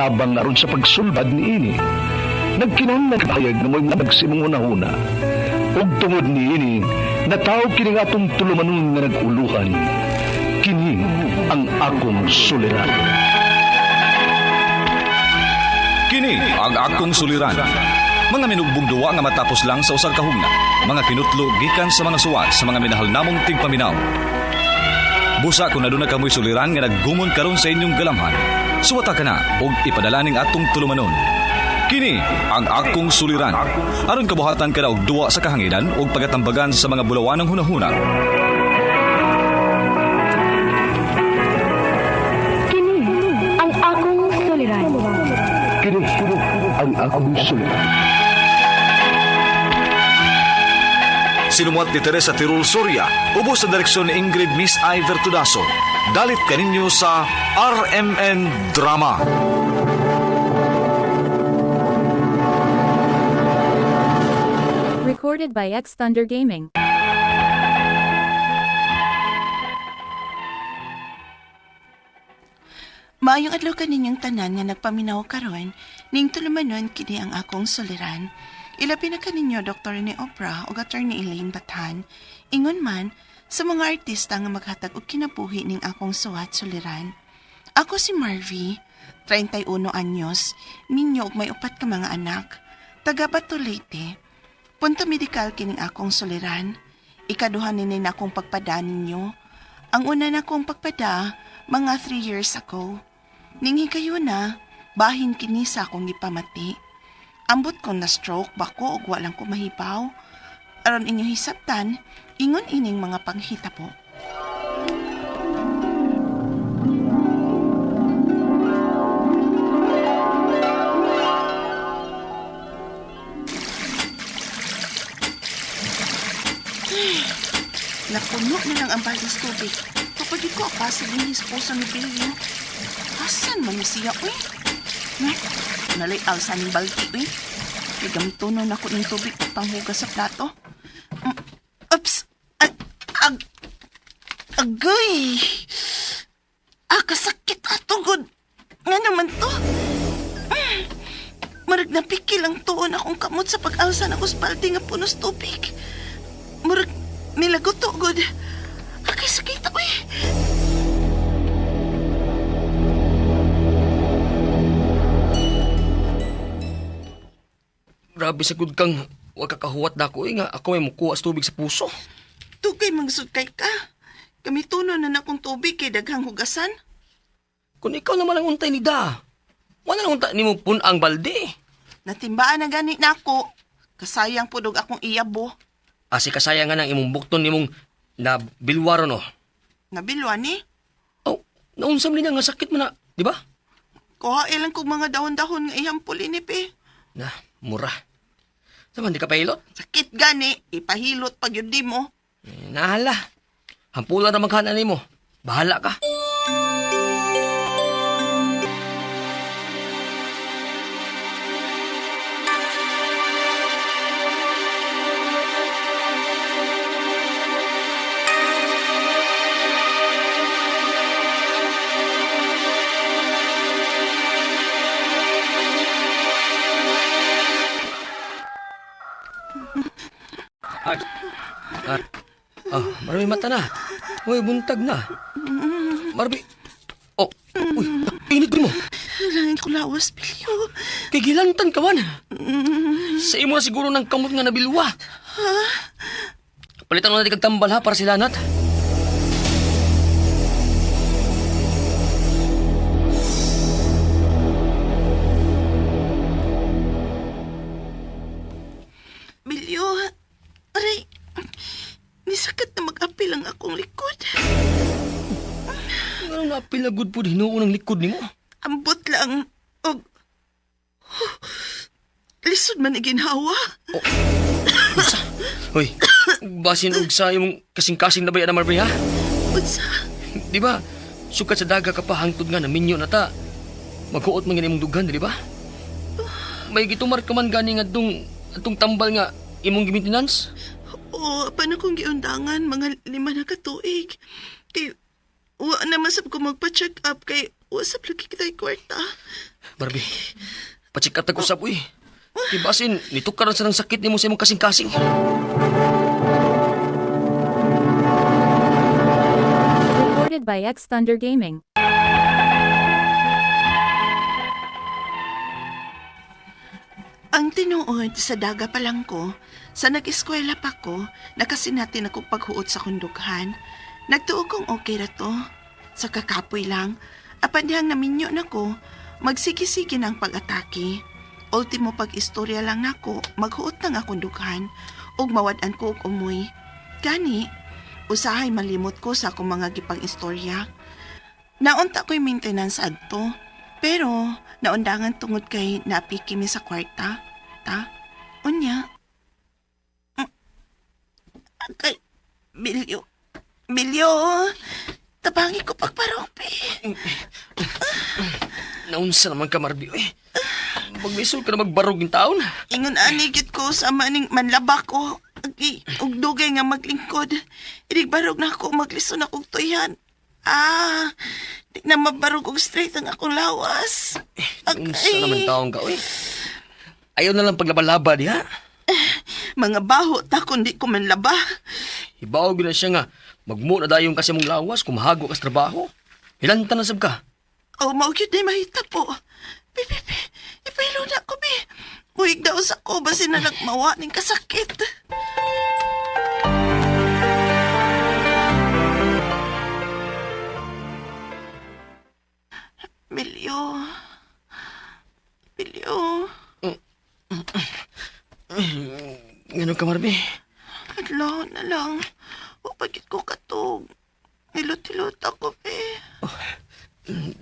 tabang aron sa pagsulbad ni ini. Nagkinahanglan kahayag na mo'y nagsimong una-una. Ug tungod ni ini, natawag kini nga atong tulumanon nga nag-uluhan. Kini ang akong suliran. Kini ang akong suliran. Mga minugbong duwa nga matapos lang sa usag kahugna. Mga kinutlo gikan sa mga suwat sa mga minahal namong tigpaminaw. Busa kung naduna kamoy suliran nga naggumon karon sa inyong galamhan. Suwata ka na og ipadalaning atong tulumanon. Kini ang akong suliran. Aron kabuhatan ka na og duwa sa kahanginan og pagatambagan sa mga bulawanang hunahuna. Kini ang akong suliran. Kini ang akong suliran. Sinumat ni Teresa Tirul Soria, ubos sa direksyon ni Ingrid Miss Iver Tudaso. Dalit kaninyo sa RMN Drama. Recorded by X Thunder Gaming. Maayong adlaw kaninyong tanan nga nagpaminaw karon, ning tulumanon kini ang akong suliran. Ilabi na kaninyo Dr. ni Oprah o Attorney Elaine Batan, ingon man sa mga artista nga maghatag og kinabuhi ning akong suwat suliran. Ako si Marvy, 31 anyos, minyo og may 4 ka mga anak, taga Bato Leyte. Punto medikal kining akong suliran. Ikaduha nini na akong pagpada ninyo. Ang una na akong pagpada, mga 3 years ago. Ning hikayo na, bahin kini sa akong gipamati. Ambot kong na-stroke bako og walang ko mahibaw. Aron inyo hisabtan, ingon ining mga panghita po. Napuno na lang ang balis tubig. Kapag di ko apasig yung hisposa ni Pilyo. Asan man ni siya, uy? Nalay alsa ng balti, uy. Igamiton ako ng tubig at panghugas sa plato. Oops! Agay! Kasakit atungod. Nga naman to. Marag napikil ang tuon akong kamot sa pag-alsa na kuspaldi nga punos tubig. Marag nilagot tugod. Akay sakit ako eh. Grabe sa good kang wag kakahuwat na ako nga ako may mukuha sa tubig sa puso. Tugay magsudkay ka. Kami tuno na akong tubig kay daghang hugasan. Kung ikaw naman ang untay ni Da, wala nang untay ni mo pun ang balde. Natimbaan na gani na ako. Kasayang pudog akong iyabo. Asi kasayangan ang imong bukton nimong na bilwaro no. Nabilwan ni. Oh, naunsam niya nga sakit mo na, di ba? Kuha ilang kong mga dahon-dahon nga iyang pulinip eh. Na, mura. Saman di ka pahilot? Sakit gani. Ipahilot pag yun di mo. Nahala. Hampulan na maghanan mo. Bahala ka. Marami mata na. Uy, buntag na. Marami. Oh, uy, init mo. Langin ko lawas, Pilyo. Kay gilantan ka man. Sa imo na siguro ng kamot nga nabilwa. Palitan mo natin kagtambal ha para sila nat. Pilyo, aray, nisakit na mag-apil ang akong likod. Ano na pilagod po hinuon ang likod ni mo? Ambot lang, og... lisod man iginhawa. Unsa? Hoy, basin og sa imong kasing-kasing na ba yan na Marvin ha? Unsa? Di ba? Sukat sa daga ka pa hangtod nga na minyo na ta. Maghuot man imong dugan, di ba? May gitumar ka man gani nga atong tambal nga imong maintenance? Oo, paano kong giundangan mga 5 na katuig? Kay Wa naman sab ko magpa-check up kay usap lagi kita'y kwarta. Barbie, pacheck up tag-usap, uy. Ibasin, nitukaran sa ng sakit ni mo sa imong kasing-kasing. Recorded by X Thunder Gaming. Ang tinuod sa daga pa lang ko, sa nag-eskwela pa ko, nakasinati na kong paghuot sa kundughan. Nagtuo kong okay ra to. Sa kakapoy lang, apan dihang naminyo na ko, magsigi-sige ng pag-atake. Ultimo pag-istorya lang nako, maghuot ng akong dughan, ug mawadan ko og umoy. Gani, usahay malimot ko sa akong mga gipang istorya. Naunta ko'y maintenance adto, pero naundangan tungod kay napiki mi sa kwarta. Ta? Unya? Kay, Bilyo. Bilyo, tabangi ko pagparope. Naunsa naman ka, Marbi, uy. Magmisol ka na magbarog yung taon. Ingon anigit ko sa maning manlaba ko. Ug dugay nga maglingkod. Idigbarog na ako maglison akong tuyan. Di na mabarog og straight ang akong lawas. Unsa naman taong ka, uy. Ayaw na lang paglaba-laba diha. Mga baho ta kundi ko manlaba. Ibaw na siya nga, magmo na dayon kasi mong lawas, kumahago ka sa trabaho. Hilanta na sab ka. O mao gyud na mahita po. Pipipi, ipahilo na ko, bi. Uwig daw sa ko, basin na nagmawa ning kasakit. Bilyo. Bilyo. Ganun ka, Marbi. Adlaw na lang. Upagit ko katog. Hilot-hilot ako, be.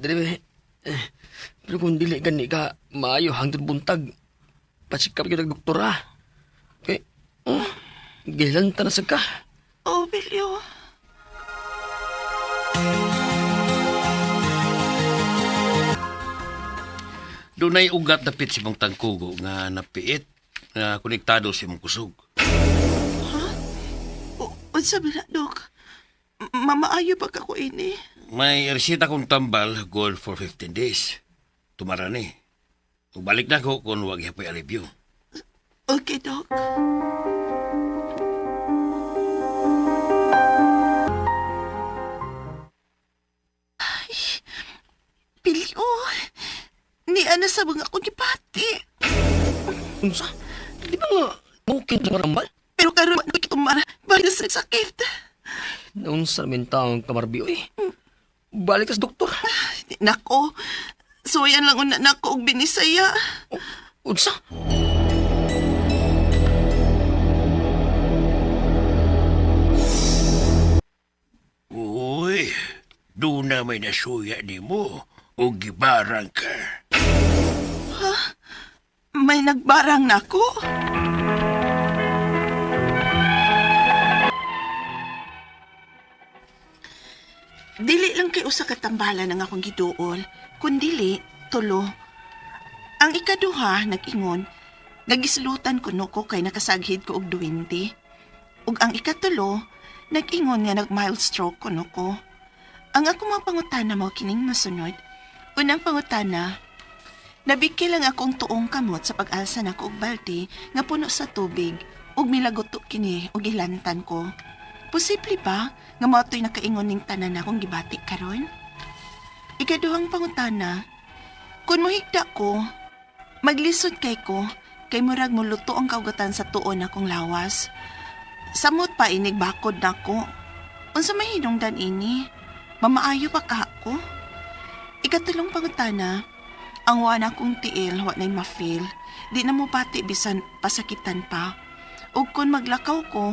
Dali ba? Pero kung dili gani ka, maayo hangtod buntag. Pasikap ka doktora. Okay. Gilanta na sa ka. Oh, Bilyo. Dunay ugat dapit si mong tangkugo nga napiit nga konektado si mong kusog. Unsa ba na, Dok? Mamaayo pa ako ini. May resita kong tambal goal for 15 days. Tumara ni. Balik na ko kung wag hapoy alibyo. Okay, Dok. Ay, Bilyo. Ni ana sa mga akong gipati. Unsa? Di ba nga, mungkin sa marambal? Pero karon man ko tumara. Bakit sa sakit? Unsa naman taong ka, Marbi, uy. Balik ka sa doktor. Nako. So yan lang una nako og binisaya. Unsa? Uy, doon na may nasuya ni mo o gibarang ka. May nagbarang nako. Dili lang kay usa ka tambalan ang akong giduol, kundili tulo. Ang ikaduha nag-ingon, nagislutan ko ko kay nakasaghid ko og 20. Ug ang ikatulo, nag-ingon nga nag-mild stroke ko. Ang ako mga pangutana mo kining masunod. Unang pangutana, nabiki lang akong tuong kamot sa pag-alsa nako og balde nga puno sa tubig ug milagot kini og ilantan ko. Posible ba nga matoy nakaingon ning tanan akong gibatik karon? Ikaduhang pangutana, kun mohigda ko, maglisod kay ko, kay murag muluto ang kaugatan sa tuon akong lawas. Samot pa inig bakod nako. Unsa may hinungdan ini? Mamaayo pa ka ako? Ikatulong pangutana, ang wana kong tiil, wa na'y ma-feel, di na mo pati bisan pasakitan pa. Ug kun maglakaw ko,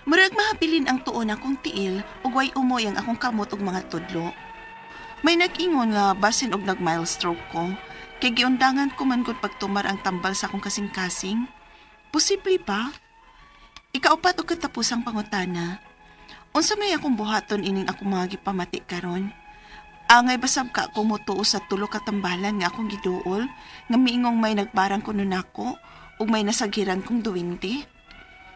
murag mahabilin ang tuon akong tiil ug way umoy ang akong kamot ug mga tudlo. May nag-ingon nga basin og nag-mild stroke ko, kay giundangan ko man gud pagtumar ang tambal sa akong kasing-kasing. Posible pa? Ikaupat og katapusang pangutana, unsa may akong buhaton ining akong mga gipamati karon? Angay basab ka kumutuo sa tulo ka tambalan nga akong giduol, nga miingong may nagbarang kuno nako ug may nasagiran kong 20.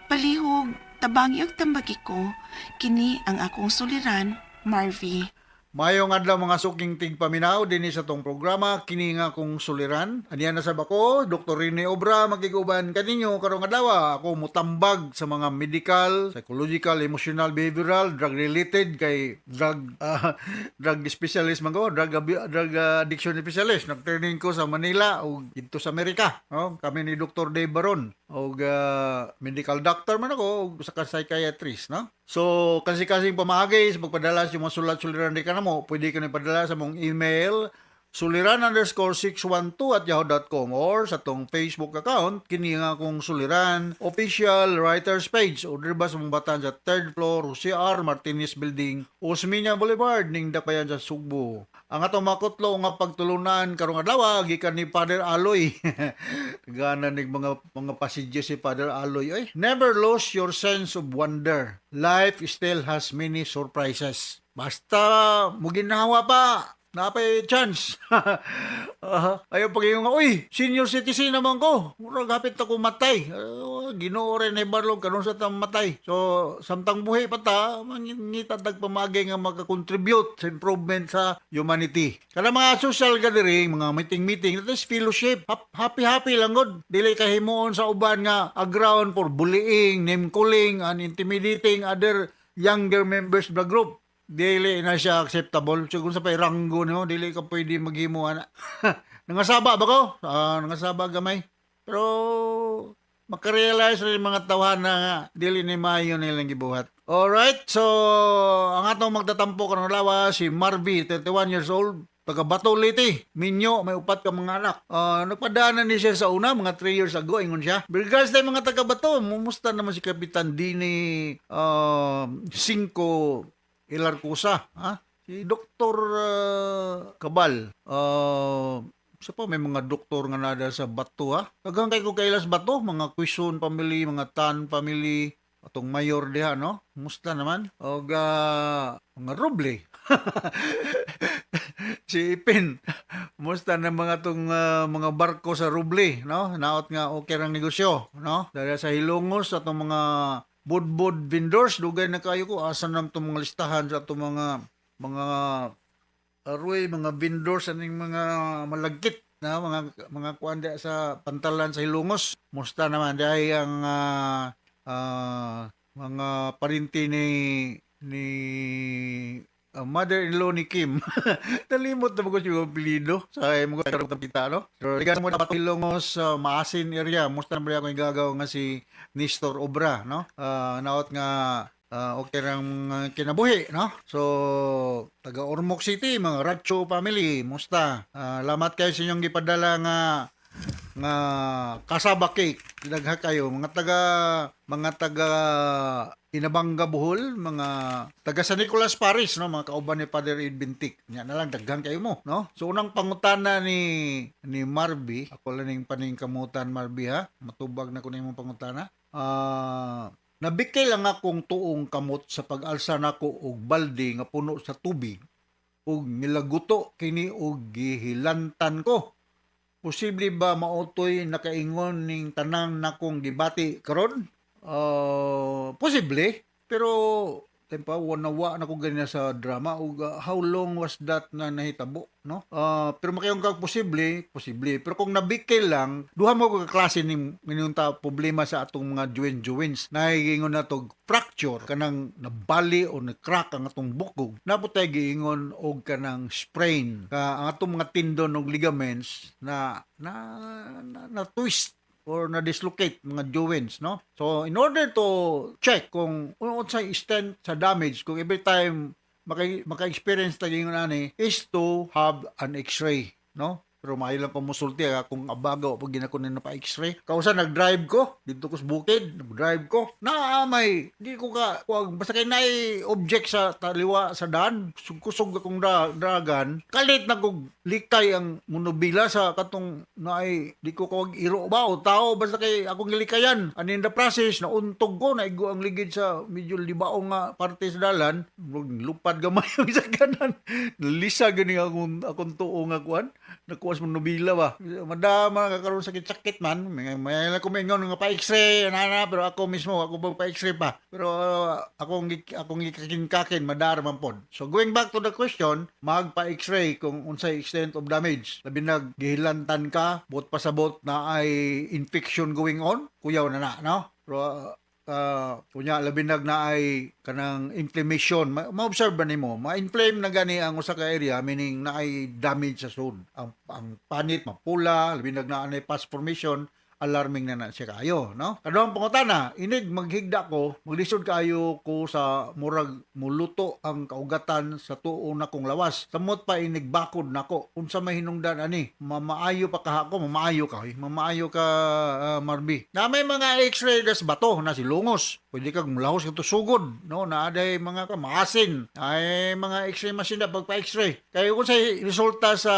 Palihog, tabangi og tambagi ko, kini ang akong suliran, Marvy. Mayong adlaw mga suking tigpaminaw dinhi sa tong programa kini nga kong suliran. Aniya na sab ako, Dr. Rene Obra magiguban kaninyo karong adlaw. Ako mutambag sa mga medical, psychological, emotional, behavioral, drug related kay drug specialist man ko, drug addiction specialist. Nag-training ko sa Manila o dito sa Amerika. No? Kami ni Dr. Dave Baron o medical doctor man ako o sa psychiatrist, no? So, kasi-kasing pamagay sa pagpadala sa mga sulat-suliran di ka na mo, pwede ka na ipadala sa mong email suliran_612@yahoo.com or sa tong Facebook account, kini nga akong suliran, official writers page, o diba sa mong batan sa 3rd floor, CR Martinez Building, Osmeña Boulevard, ning Dakayan sa Sugbo. Ang atong makutlo nga pagtulunan karong adlaw gikan ni Father Aloy. Gana nig mga passages si Father Aloy. Ay, never lose your sense of wonder. Life still has many surprises. Basta mo ginawa pa, napay chance. Ayaw pag yung, uy, senior citizen naman ko. Murag hapit ako matay. Ginoo rin na ibarlog karon sa tang matay. So, samtang buhay pa ta, mangitagdag pamagay nga makakontribute sa improvement sa humanity. Kada mga social gathering, mga meeting, that is fellowship. Happy lang god. Dili kahimuon sa uban nga a ground for bullying, name calling, and intimidating other younger members of the group. Dili na siya acceptable. So, kung sa pairanggo nyo, dili ka pwede maghimo ana. Nangasaba ba ko? Nangasaba gamay. Pero, makarealize rin mga tawahan na dili ni maayo nilang gibuhat. Alright, so, ang atong magtatampo karong lawa, si Marvy, 31 years old, taga Bato Liti, Minyo, may upat ka mga anak. Nagpadaanan ni siya sa una, mga 3 years ago, ingon siya. Regards tayo mga taga Bato, mumusta naman si Kapitan Dini Cinco Ilarcusa, ha? Si Dr. Cabal, sa pa may mga doktor nga nada sa Bato, ha? Tagang kay ko kailas Bato, mga Quezon family, mga Tan family, atong mayor diha, no? Musta naman? O mga Roble. Si Ipin. Musta na mga tong mga barko sa Roble, no? Naot nga okay rang negosyo, no? Dahil sa Hilongos atong mga budbud vendors, dugay na kayo ko asan nam tong mga listahan sa atong mga aroy, mga vendors aning mga malagkit na mga kuanda sa pantalan sa Hilongos. Musta naman dahil ang mga parinti ni mother-in-law ni Kim. Nalimot na ko yung apelido sa mga karong tapita, no? So, ligan mo na Hilongos Maasin area. Musta na ba ako igagaw nga si Nestor Obra, no? Naot nga okay rang kinabuhi, no? So, taga Ormoc City, mga Ratcho family, musta? Lamat kayo sa inyong gipadala nga kasaba cake. Dagha kayo mga taga Inabanga Bohol, mga taga San Nicolas Paris, no, mga kauban ni Father Ed Bintik. Nya na lang daghan kayo mo, no? So unang pangutana ni Marby, ako lang ning paning kamutan Marby, ha. Matubag na ko nimong pangutana. Nabikay lang akong tuong kamot sa pag-alsa nako og balde nga puno sa tubig ug milaguto kini og gihilantan ko. Posible ba mautoy nakaingon ning tanang nakong gibati karon? Posible, pero tempa wanawa na ko ganina sa drama ug how long was that na nahitabo, no? Pero makayong kag posible, pero kung nabikil lang, duha mo ko ka klase ning minunta problema sa atong mga joints na giingon nato fracture kanang nabali o na-crack ang atong bukog. Naputay giingon og kanang sprain ka ang atong mga tendon ug ligaments na twist or na-dislocate mga joints, no? So, in order to check kung ano sa extent sa damage, kung every time maka-experience tayo yung nani, is to have an x-ray, no? Pero maayo lang pamusulti kung abago pag ginakunin na pa x-ray. Kausa nag-drive ko dito ko sa bukid, nag-drive ko. Naamay, di ko basta kay naay object sa taliwa sa daan, kusog akong dragan. Kalit na kog likay ang monobila sa katong naay di ko kawag iro ba o tao basta kay akong gilikayan. And in the process na untog ko na igo ang ligid sa medyo libaong nga parte sa dalan, lupad gamay ang sa kanan. Lisa gani akong tuo nga kuan. nakuha sa nobila ba. Madama kakaroon sakit-sakit man. May kumingon nga pa-x-ray ana pero ako mismo ako ba pa-x-ray pa. Pero akong kakin madara man pod. So going back to the question, magpa-x-ray kung unsay extent of damage. Labi naggihilantan ka, bot pasabot na ay infection going on, kuyaw na no? Pero punya labi na ay kanang inflammation ma-observe ba nimo ma-inflame na gani ang usa ka area meaning na ay damage sa sud ang panit mapula labi na ay pus formation alarming na siya kayo no kadong pangutana inig maghigda ko maglisod kayo ko sa murag muluto ang kaugatan sa tuo na kong lawas samot pa inig bakod nako unsa may hinungdan ani mamaayo pa ka ako mamaayo ka Marby na may mga x-ray das bato na silungos pwede kag mulahos ka to sugod no naaday mga maasin ay mga x-ray machine na pagpa x-ray kay kung sa resulta sa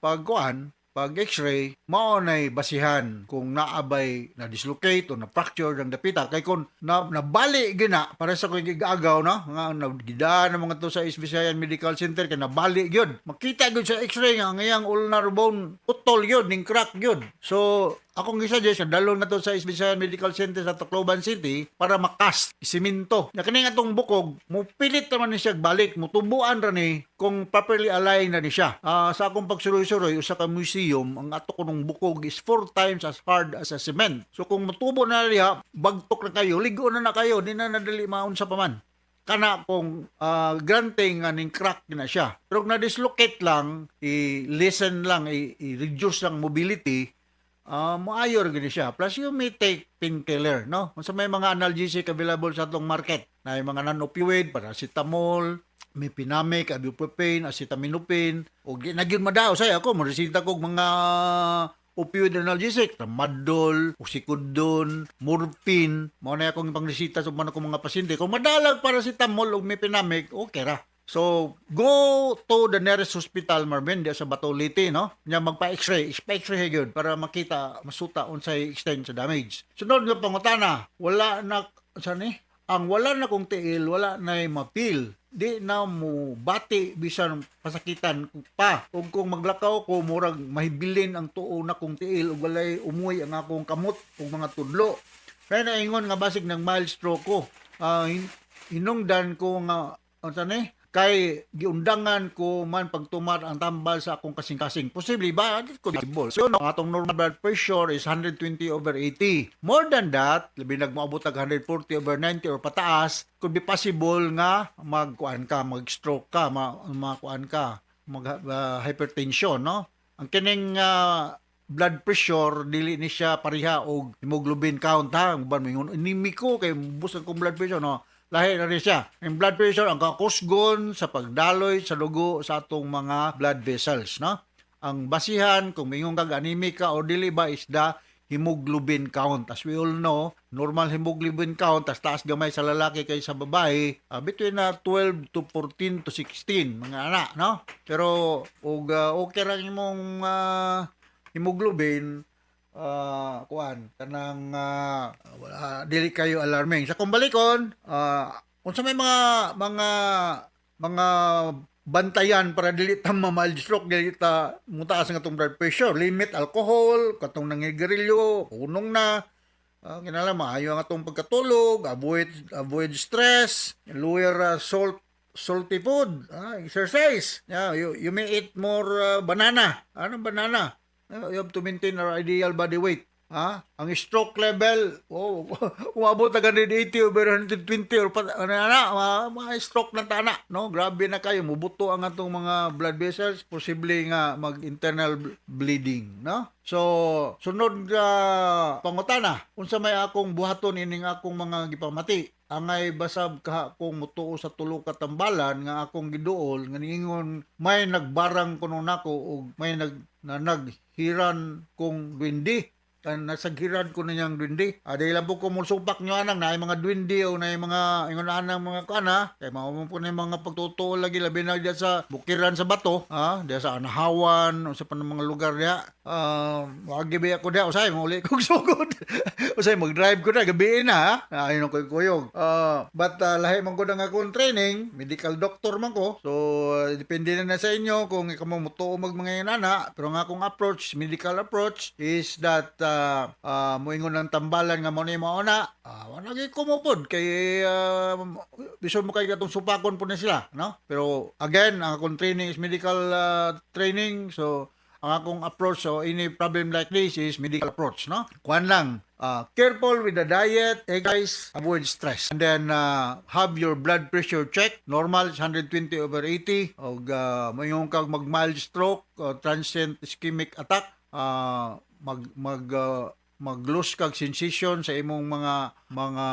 pagkuan pag x-ray, mao nay basihan kung naabay na dislocate o na fracture ng dapita kay kung nabali gina para sa kung gigagaw no nga nagida na mga to sa East Visayan Medical Center kay nabali gyud makita gyud sa x-ray nga ngayang ulnar bone putol gyud ning crack gyud so akong gisuggest dalon na to sa East Visayan Medical Center sa Tacloban City para makast siminto. Na kini atong bukog, mo pilit naman ni siya balik, mo tubuan ra ni kung properly aligned na ni siya. Sa akong pagsuroy-suroy usa ka museum, ang ato kunong bukog is 4 times as hard as a cement. So kung mutubo na niya, bagtok na kayo, ligo na kayo, di na nadali maunsa pa man. Kana kung granting aning crack na siya. Pero kung na-dislocate lang, i-lessen lang, i-reduce lang mobility, maayo rin siya. Plus, you may take painkiller, no? Kung sa may mga analgesic available sa atong market, na yung mga non-opioid, paracetamol, may pinamic, ibuprofen, acetaminophen, o nagyun madao. Say, ako, maresita ko mga opioid analgesic, tramadol, oxycodone, morphine, mao na akong pangresita sa mga pasyente. Kung madalag paracetamol o may pinamic, okay ra. So, go to the nearest hospital, Marvin, di sa Batoliti, no? Nya magpa-x-ray, pa-x-ray yun para makita, masuta unsay extent sa damage. Sunod nga pangutana, wala na, saan ang wala na kong tiil, wala na mapil. Di na mo bati bisan pasakitan pa. Kung maglakaw ko, murag mahibilin ang tuo na kong tiil, ug walay umuy ang akong kamot, ug mga tudlo. Kaya naingon nga basig ng mild stroke ko. Hinungdan ko nga, saan kay giundangan ko man pagtumar ang tambal sa akong kasing-kasing. Posible ba? Ko possible. So, atong normal blood pressure is 120/80. More than that, labi nagmaabot og 140/90 or pataas, could be possible nga magkuan ka, mag-stroke ka, makuan ka, hypertension, no? Ang kining blood pressure dili ni siya pareha og hemoglobin count ha. Uban mingon inimiko kay busan kong blood pressure no. Lahi na rin siya. Ang blood pressure, ang kakusgon sa pagdaloy sa dugo sa atong mga blood vessels. No? Ang basihan, kung mayroong kag anemic ka o dili ba is the hemoglobin count. As we all know, normal hemoglobin count, taas gamay sa lalaki kay sa babae, between 12 to 14 to 16, mga anak. No? Pero, okay lang yung hemoglobin, kanang dili kayo alarming sa kumbalikon unsa may mga bantayan para dili ta ma-mild stroke dili ta mutaas ang atong blood pressure limit alcohol katong nangigarilyo unong na kinala maayo ang atong pagkatulog avoid stress lower salty food exercise you may eat more banana banana. You have to maintain our ideal body weight. Ang stroke level, umabot na 180 over 120 or mga stroke na tana. No? Grabe na kayo. Mubuto ang atong mga blood vessels. Posible nga mag-internal bleeding. No? So, sunod pangutana. Unsa may akong buhaton ining akong mga gipamati. Angay basab ka kung mutuo sa tulo ka tambalan nga akong giduol nga niingon may nagbarang kuno nako og may naghiran kong duwende nasaghiran ko na niyang duwindi. Dahil lang po kumusupak nyo anang na mga duwindi o na mga ingon anang mga kana. Kaya mao po na mga pagtutuo lagi labi na diyan sa bukiran sa bato, diyan sa Anahawan o sa pa mga lugar diya. Wagi ba ako diya usay mo uli kog sugod. Usay mag-drive ko na gabi na ayun ko kuyog. But lahi man ko na nga akong training, medical doctor man ko. So depende na sa inyo kung ikaw mo mutuo mga inana, pero nga akong approach, medical approach is that moingon ng tambalan nga mo ni mauna. Wala gyud ko mo pod kay biso mo kay katong supakon po na sila, no? Pero again, ang akong training is medical training, so ang akong approach so any problem like this is medical approach, no? Kuan lang, careful with the diet, guys, avoid stress. And then have your blood pressure check. Normal is 120/80. Og mayong kag mag-mild stroke, transient ischemic attack, mag-lose kag sensation sa imong mga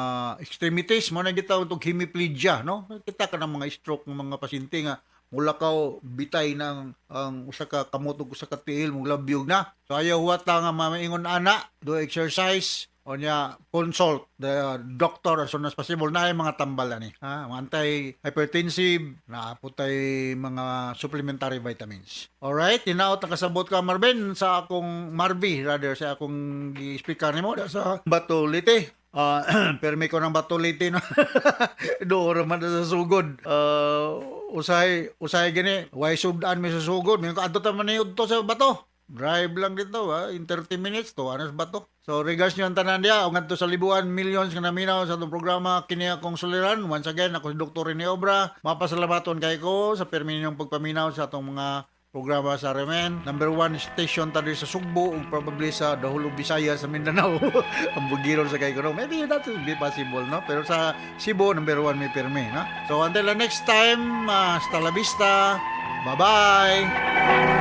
extremities mo na gitawag og hemiplegia, no? Kita ka ng mga stroke ng mga pasyente nga mula ka bitay ng ang usa ka kamot ug usa ka tiil mong labyog na. So ayaw wata nga maingon ana, do exercise o niya consult the doctor as soon as possible na mga tambalan ni. Anti-hypertensive, naaputay mga supplementary vitamins. Alright, tinaot ang kasabot ka Marvin sa akong sa akong gi-speaker nimo sa Batulite. Permi ko ng Batulite no. Doon man sa sugod. Usay gini, why subdaan mi sa sugod? May kadto ta man to sa bato. Drive lang dito, in 30 minutes to anas bato. So regards nyo ang tanan dia, o ngadto sa libuan, millions nga naminaw sa itong programa kini akong suliran. Once again, ako si Dr. Rene Obra. Mapasalamaton kay ko sa permi ninyong pagpaminaw sa itong mga programa sa Remen. Number 1 station tadi sa Sugbo ug probably sa Dahulog Bisaya sa Mindanao. Ang bugiron sa kay ko. Maybe that will be possible, no? Pero sa Cebu, number 1 may permi, no? So until the next time, hasta la vista. Bye-bye.